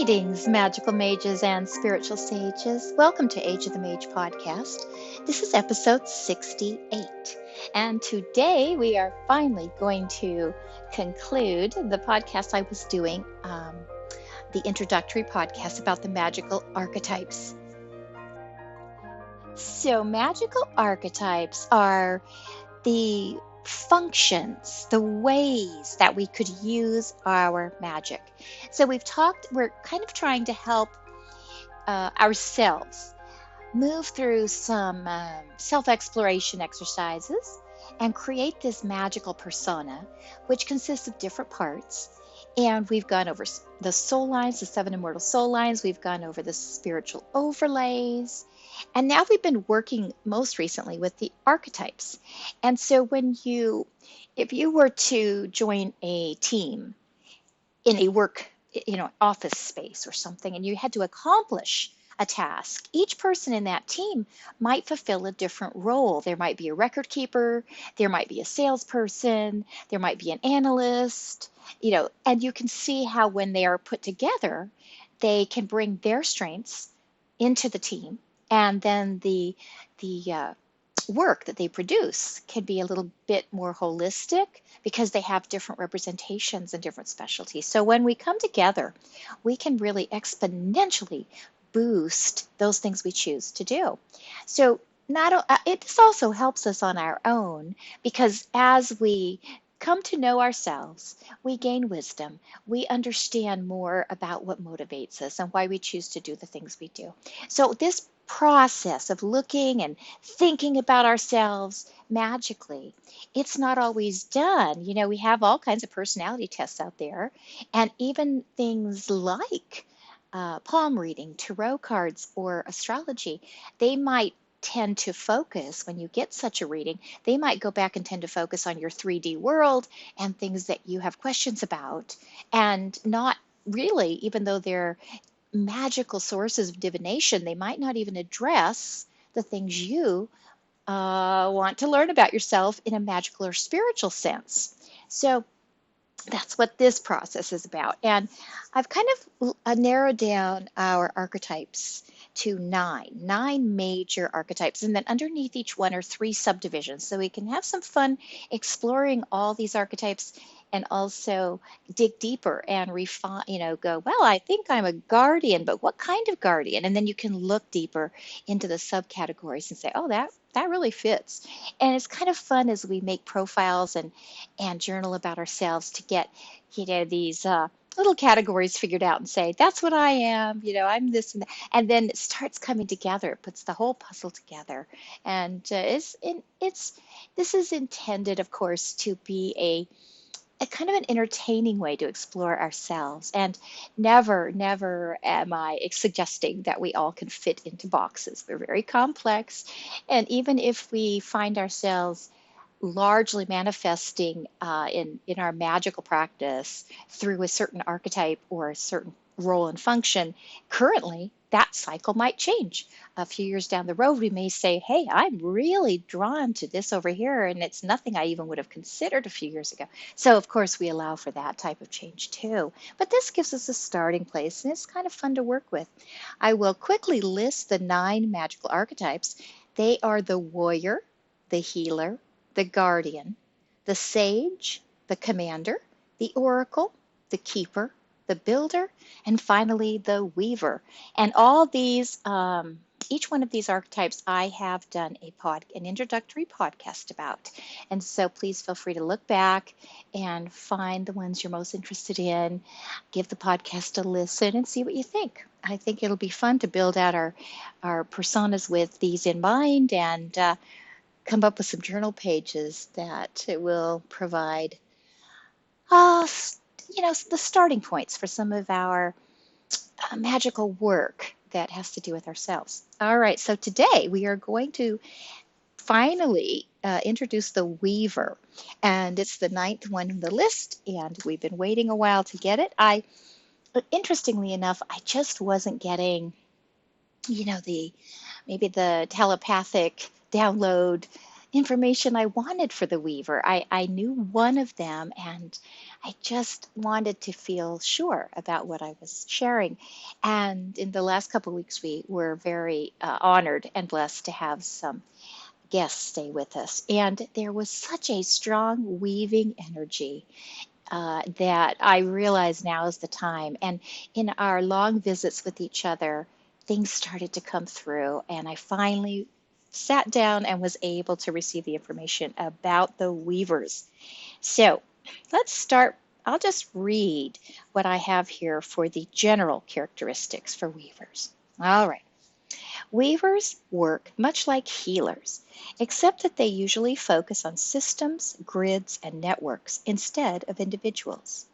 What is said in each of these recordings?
Greetings, magical mages and spiritual sages. Welcome to Age of the Mage podcast. This is episode 68. And today we are finally going to conclude the podcast I was doing, the introductory podcast about the magical archetypes. So, magical archetypes are the functions, the ways that we could use our magic. So we're kind of trying to help ourselves move through some self-exploration exercises and create this magical persona, which consists of different parts. And we've gone over the soul lines, the 7 immortal soul lines. We've gone over the spiritual overlays. And now we've been working most recently with the archetypes. And so if you were to join a team in a work, office space or something, and you had to accomplish a task, each person in that team might fulfill a different role. There might be a record keeper, there might be a salesperson, there might be an analyst, and you can see how when they are put together, they can bring their strengths into the team. And then the work that they produce can be a little bit more holistic because they have different representations and different specialties. So when we come together, we can really exponentially boost those things we choose to do. So this also helps us on our own, because as we come to know ourselves, we gain wisdom, we understand more about what motivates us and why we choose to do the things we do. So this process of looking and thinking about ourselves magically, it's not always done. We have all kinds of personality tests out there, and even things like palm reading, tarot cards, or astrology, they might tend to focus, when you get such a reading, they might go back and tend to focus on your 3D world and things that you have questions about, and not really, even though they're magical sources of divination, they might not even address the things you want to learn about yourself in a magical or spiritual sense. So that's what this process is about. And I've kind of narrowed down our archetypes to nine major archetypes. And then underneath each one are 3 subdivisions. So we can have some fun exploring all these archetypes and also dig deeper and refine, go, well, I think I'm a guardian, but what kind of guardian? And then you can look deeper into the subcategories and say, oh, that really fits. And it's kind of fun as we make profiles and journal about ourselves to get, these little categories figured out and say, that's what I am, I'm this and that. And then it starts coming together. It puts the whole puzzle together. And this is intended, of course, to be a kind of an entertaining way to explore ourselves. And never am I suggesting that we all can fit into boxes. We're very complex. And even if we find ourselves largely manifesting in our magical practice through a certain archetype or a certain role and function, currently that cycle might change. A few years down the road, we may say, hey, I'm really drawn to this over here, and it's nothing I even would have considered a few years ago. So, of course, we allow for that type of change too. But this gives us a starting place, and it's kind of fun to work with. I will quickly list the 9 magical archetypes. They are the warrior, the healer, the guardian, the sage, the commander, the oracle, the keeper, the builder, and finally the weaver. And all these, each one of these archetypes, I have done an introductory podcast about. And so please feel free to look back and find the ones you're most interested in, give the podcast a listen, and see what you think. I think it'll be fun to build out our personas with these in mind, and come up with some journal pages that will provide the starting points for some of our magical work that has to do with ourselves. All right, so today we are going to finally introduce the Weaver, and it's the 9th one in the list, and we've been waiting a while to get it. Interestingly enough, I just wasn't getting, maybe the telepathic download information I wanted for the weaver. I knew one of them, and I just wanted to feel sure about what I was sharing. And in the last couple of weeks, we were very honored and blessed to have some guests stay with us. And there was such a strong weaving energy that I realize now is the time. And in our long visits with each other, things started to come through, and I finally sat down and was able to receive the information about the weavers. So let's start. I'll just read what I have here for the general characteristics for weavers. All right. Weavers work much like healers, except that they usually focus on systems, grids, and networks instead of individuals.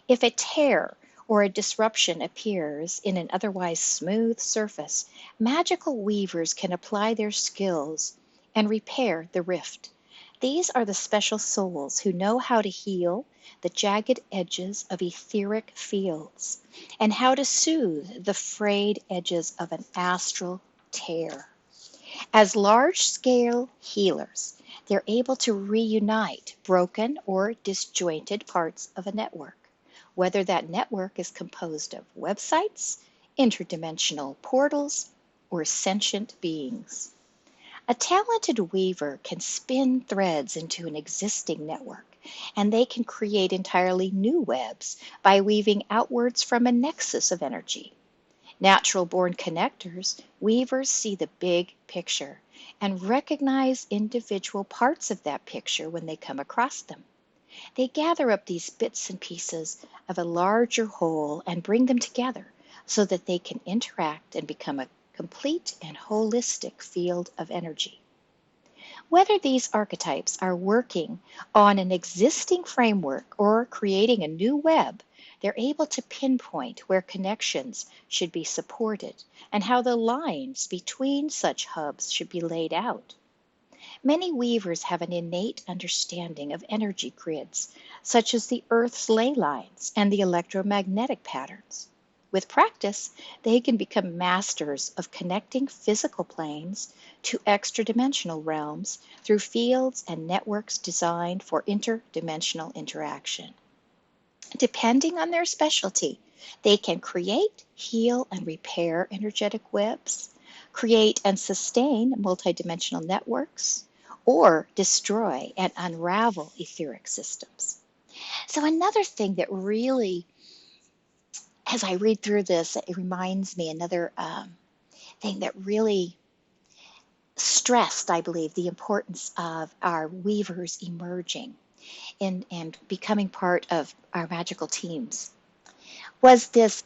If a tear or a disruption appears in an otherwise smooth surface, magical weavers can apply their skills and repair the rift. These are the special souls who know how to heal the jagged edges of etheric fields and how to soothe the frayed edges of an astral tear. As large-scale healers, they're able to reunite broken or disjointed parts of a network, whether that network is composed of websites, interdimensional portals, or sentient beings. A talented weaver can spin threads into an existing network, and they can create entirely new webs by weaving outwards from a nexus of energy. Natural-born connectors, weavers see the big picture and recognize individual parts of that picture when they come across them. They gather up these bits and pieces of a larger whole and bring them together so that they can interact and become a complete and holistic field of energy. Whether these archetypes are working on an existing framework or creating a new web, they're able to pinpoint where connections should be supported and how the lines between such hubs should be laid out. Many weavers have an innate understanding of energy grids, such as the Earth's ley lines and the electromagnetic patterns. With practice, they can become masters of connecting physical planes to extra-dimensional realms through fields and networks designed for interdimensional interaction. Depending on their specialty, they can create, heal, and repair energetic webs, create and sustain multidimensional networks, or destroy and unravel etheric systems. So another thing that really, as I read through this, it reminds me another thing that really stressed, I believe, the importance of our weavers emerging and becoming part of our magical teams was this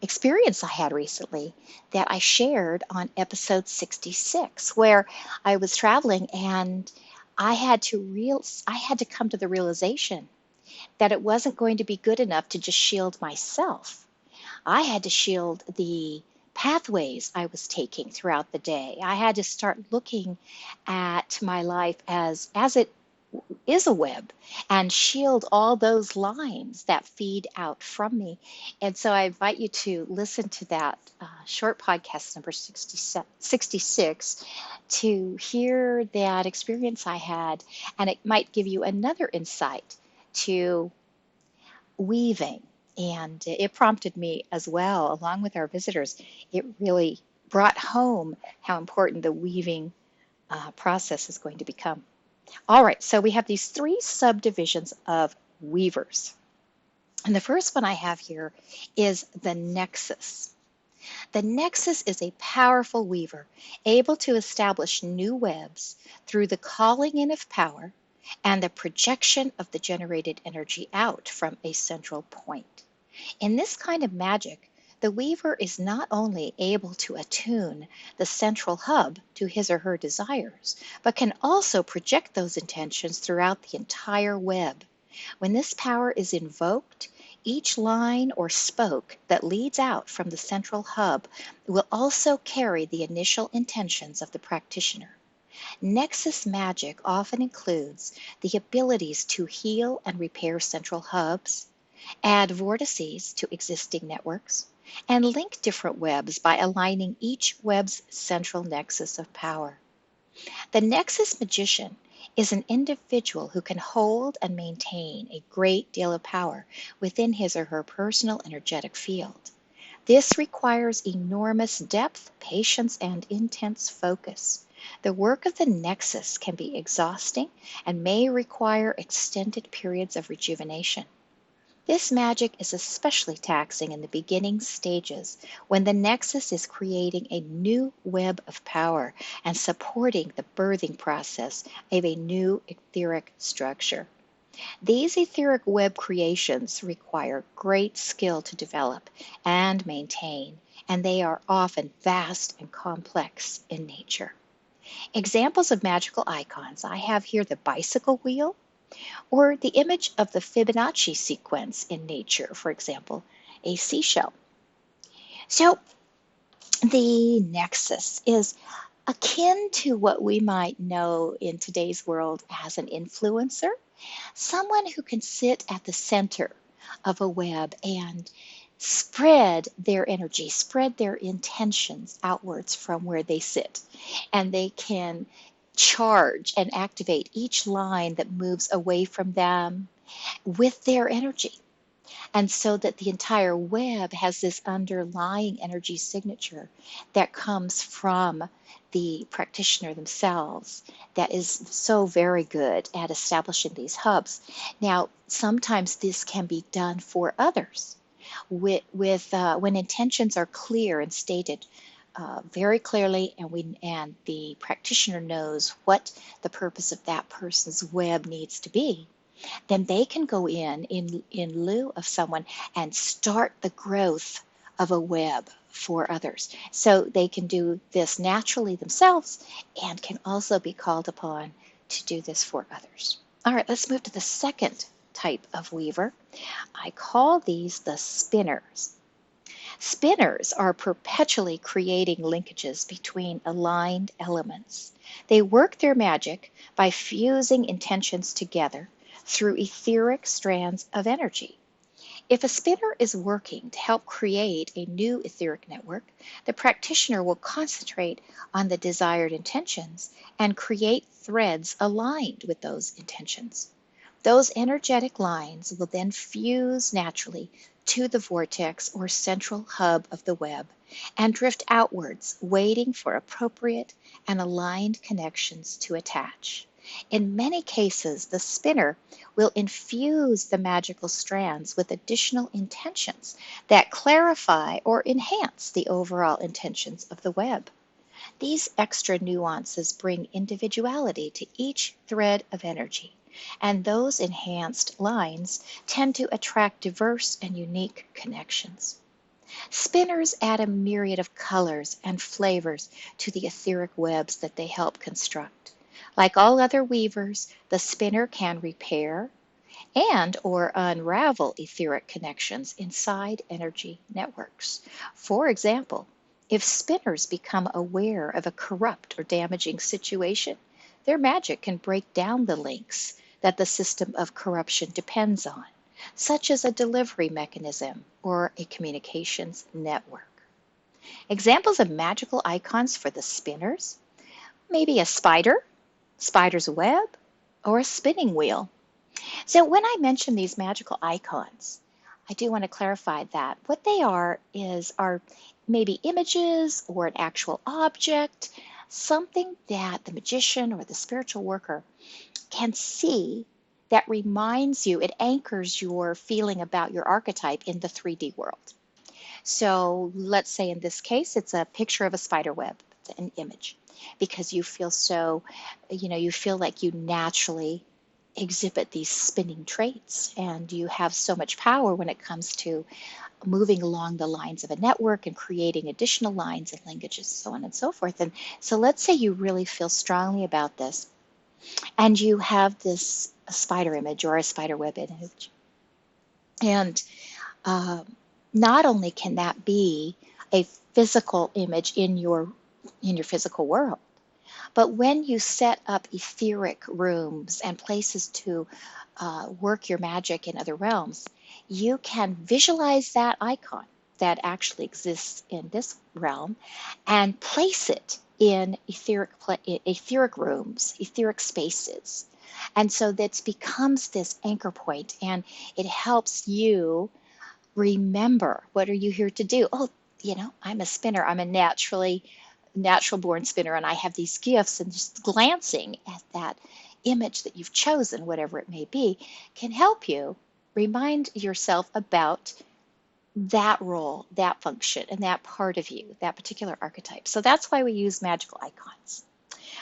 experience I had recently that I shared on episode 66, where I was traveling and I had to come to the realization that it wasn't going to be good enough to just shield myself. I had to shield the pathways I was taking throughout the day. I had to start looking at my life as it is a web and shield all those lines that feed out from me. And so I invite you to listen to that short podcast number 66 to hear that experience I had, and it might give you another insight to weaving. And it prompted me as well, along with our visitors. It really brought home how important the weaving process is going to become. All right, so we have these three subdivisions of weavers. And the first one I have here is the Nexus. The Nexus is a powerful weaver, able to establish new webs through the calling in of power and the projection of the generated energy out from a central point. In this kind of magic, the weaver is not only able to attune the central hub to his or her desires, but can also project those intentions throughout the entire web. When this power is invoked, each line or spoke that leads out from the central hub will also carry the initial intentions of the practitioner. Nexus magic often includes the abilities to heal and repair central hubs, add vortices to existing networks, and link different webs by aligning each web's central nexus of power. The Nexus magician is an individual who can hold and maintain a great deal of power within his or her personal energetic field. This requires enormous depth, patience, and intense focus. The work of the Nexus can be exhausting and may require extended periods of rejuvenation. This magic is especially taxing in the beginning stages when the Nexus is creating a new web of power and supporting the birthing process of a new etheric structure. These etheric web creations require great skill to develop and maintain, and they are often vast and complex in nature. Examples of magical icons, I have here the bicycle wheel, or the image of the Fibonacci sequence in nature, for example, a seashell. So the Nexus is akin to what we might know in today's world as an influencer, someone who can sit at the center of a web and spread their energy, spread their intentions outwards from where they sit. And they can charge and activate each line that moves away from them with their energy. And so that the entire web has this underlying energy signature that comes from the practitioner themselves that is so very good at establishing these hubs. Now, sometimes this can be done for others when intentions are clear and stated very clearly, and the practitioner knows what the purpose of that person's web needs to be. Then they can go in lieu of someone and start the growth of a web for others. So they can do this naturally themselves and can also be called upon to do this for others. All right, let's move to the second type of weaver. I call these the spinners. Spinners are perpetually creating linkages between aligned elements. They work their magic by fusing intentions together through etheric strands of energy. If a spinner is working to help create a new etheric network, the practitioner will concentrate on the desired intentions and create threads aligned with those intentions. Those energetic lines will then fuse naturally to the vortex or central hub of the web and drift outwards, waiting for appropriate and aligned connections to attach. In many cases, the spinner will infuse the magical strands with additional intentions that clarify or enhance the overall intentions of the web. These extra nuances bring individuality to each thread of energy, and those enhanced lines tend to attract diverse and unique connections. Spinners add a myriad of colors and flavors to the etheric webs that they help construct. Like all other weavers, the spinner can repair and or unravel etheric connections inside energy networks. For example, if spinners become aware of a corrupt or damaging situation, their magic can break down the links that the system of corruption depends on, such as a delivery mechanism or a communications network. Examples of magical icons for the spinners: maybe a spider's web, or a spinning wheel. So when I mention these magical icons, I do want to clarify that what they are maybe images or an actual object, something that the magician or the spiritual worker can see that reminds you, it anchors your feeling about your archetype in the 3D world. So let's say in this case, it's a picture of a spider web, an image, because you feel you feel like you naturally exhibit these spinning traits, and you have so much power when it comes to moving along the lines of a network and creating additional lines and linkages, so on and so forth. And so let's say you really feel strongly about this, and you have this spider image or a spider web image. And not only can that be a physical image in your physical world, but when you set up etheric rooms and places to work your magic in other realms, you can visualize that icon that actually exists in this realm and place it in etheric rooms, etheric spaces. And so that becomes this anchor point, and it helps you remember, what are you here to do? Oh, I'm a spinner. I'm a natural born spinner, and I have these gifts. And just glancing at that image that you've chosen, whatever it may be, can help you remind yourself about that role, that function, and that part of you, that particular archetype. So that's why we use magical icons.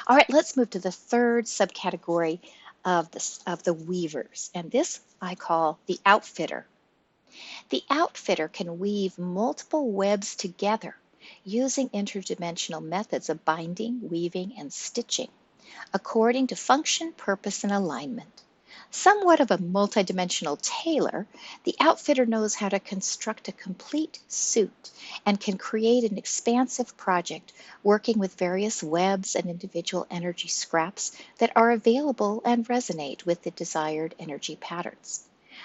All right, let's move to the third subcategory of the weavers, and this I call the outfitter. The outfitter can weave multiple webs together using interdimensional methods of binding, weaving, and stitching according to function, purpose, and alignment. Somewhat of a multidimensional tailor, the outfitter knows how to construct a complete suit and can create an expansive project working with various webs and individual energy scraps that are available and resonate with the desired energy patterns.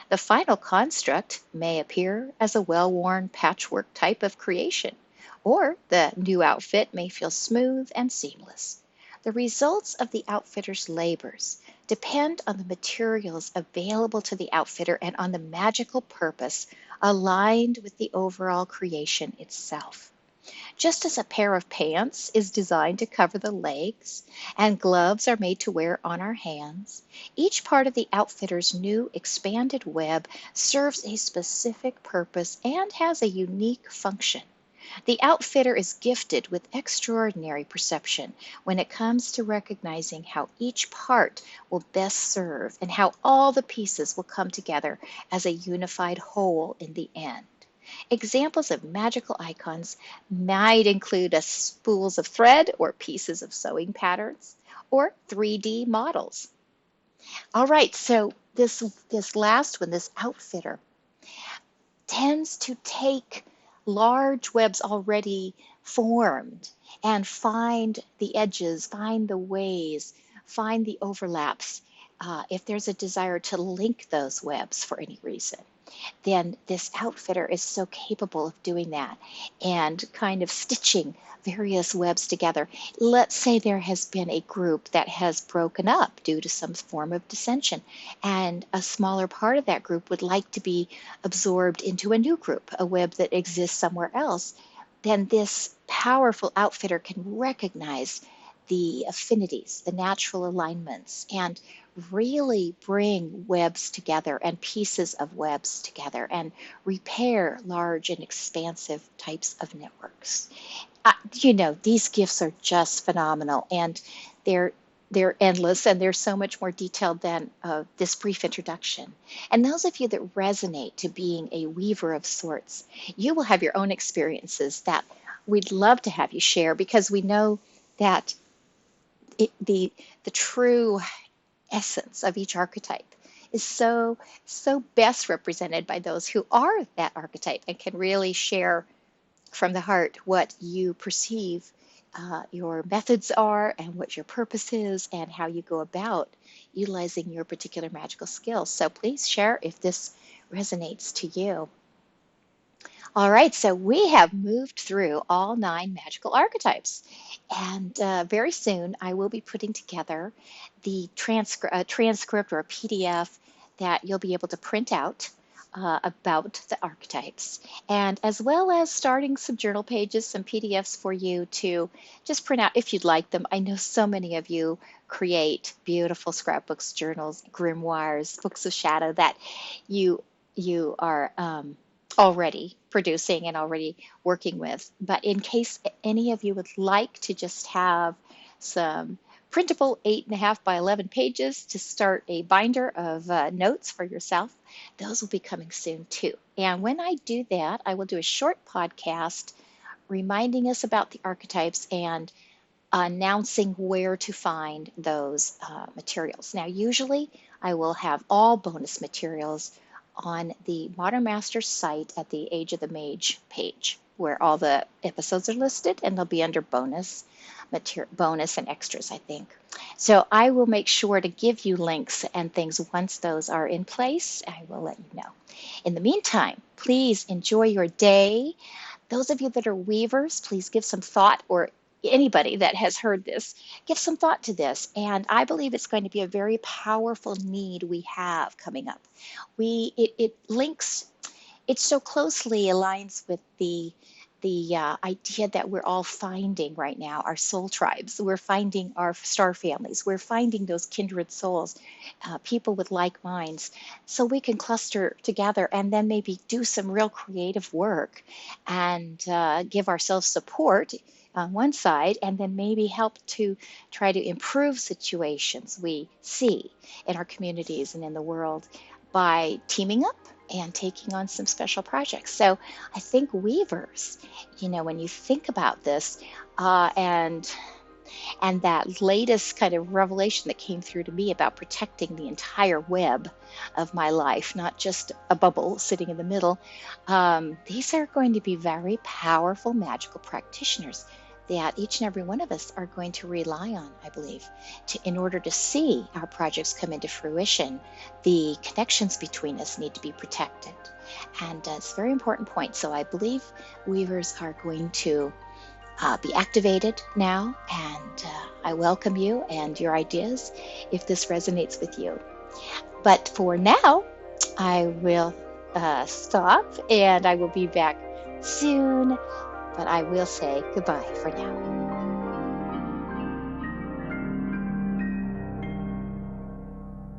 The final construct may appear as a well-worn patchwork type of creation, or the new outfit may feel smooth and seamless. The results of the outfitter's labors depend on the materials available to the outfitter and on the magical purpose aligned with the overall creation itself. Just as a pair of pants is designed to cover the legs and gloves are made to wear on our hands, each part of the outfitter's new expanded web serves a specific purpose and has a unique function. The outfitter is gifted with extraordinary perception when it comes to recognizing how each part will best serve and how all the pieces will come together as a unified whole in the end. Examples of magical icons might include spools of thread or pieces of sewing patterns or 3D models. All right, so this last one, this outfitter, tends to take large webs already formed and find the edges, find the ways, find the overlaps. If there's a desire to link those webs for any reason, then this outfitter is so capable of doing that and kind of stitching various webs together. Let's say there has been a group that has broken up due to some form of dissension, and a smaller part of that group would like to be absorbed into a new group, a web that exists somewhere else. Then this powerful outfitter can recognize the affinities, the natural alignments, and really bring webs together and pieces of webs together and repair large and expansive types of networks. These gifts are just phenomenal, and they're endless, and they're so much more detailed than this brief introduction. And those of you that resonate to being a weaver of sorts, you will have your own experiences that we'd love to have you share, because we know that the true essence of each archetype is so best represented by those who are that archetype and can really share from the heart what you perceive your methods are and what your purpose is and how you go about utilizing your particular magical skills. So please share if this resonates to you. All right, so we have moved through all 9 magical archetypes, and very soon I will be putting together the transcript or a PDF that you'll be able to print out about the archetypes, and as well as starting some journal pages, some PDFs for you to just print out if you'd like them. I know so many of you create beautiful scrapbooks, journals, grimoires, books of shadow that you are already producing and already working with. But in case any of you would like to just have some printable 8.5 by 11 pages to start a binder of notes for yourself, those will be coming soon too. And when I do that, I will do a short podcast reminding us about the archetypes and announcing where to find those materials. Now, usually I will have all bonus materials on the Modern Masters site at the Age of the Mage page, where all the episodes are listed, and they'll be under bonus and extras, I think. So I will make sure to give you links and things once those are in place. I will let you know. In the meantime, please enjoy your day. Those of you that are weavers, please give some thought or anybody that has heard this, give some thought to this. And I believe it's going to be a very powerful need we have coming up. It links, it so closely aligns with the idea that we're all finding right now our soul tribes. We're finding our star families. We're finding those kindred souls, people with like minds, so we can cluster together and then maybe do some real creative work and give ourselves support on one side, and then maybe help to try to improve situations we see in our communities and in the world by teaming up and taking on some special projects. So I think weavers, when you think about this, and that latest kind of revelation that came through to me about protecting the entire web of my life, not just a bubble sitting in the middle, these are going to be very powerful magical practitioners that each and every one of us are going to rely on, I believe, in order to see our projects come into fruition. The connections between us need to be protected. And it's a very important point. So I believe weavers are going to be activated now, and I welcome you and your ideas if this resonates with you. But for now, I will stop, and I will be back soon, but I will say goodbye for now.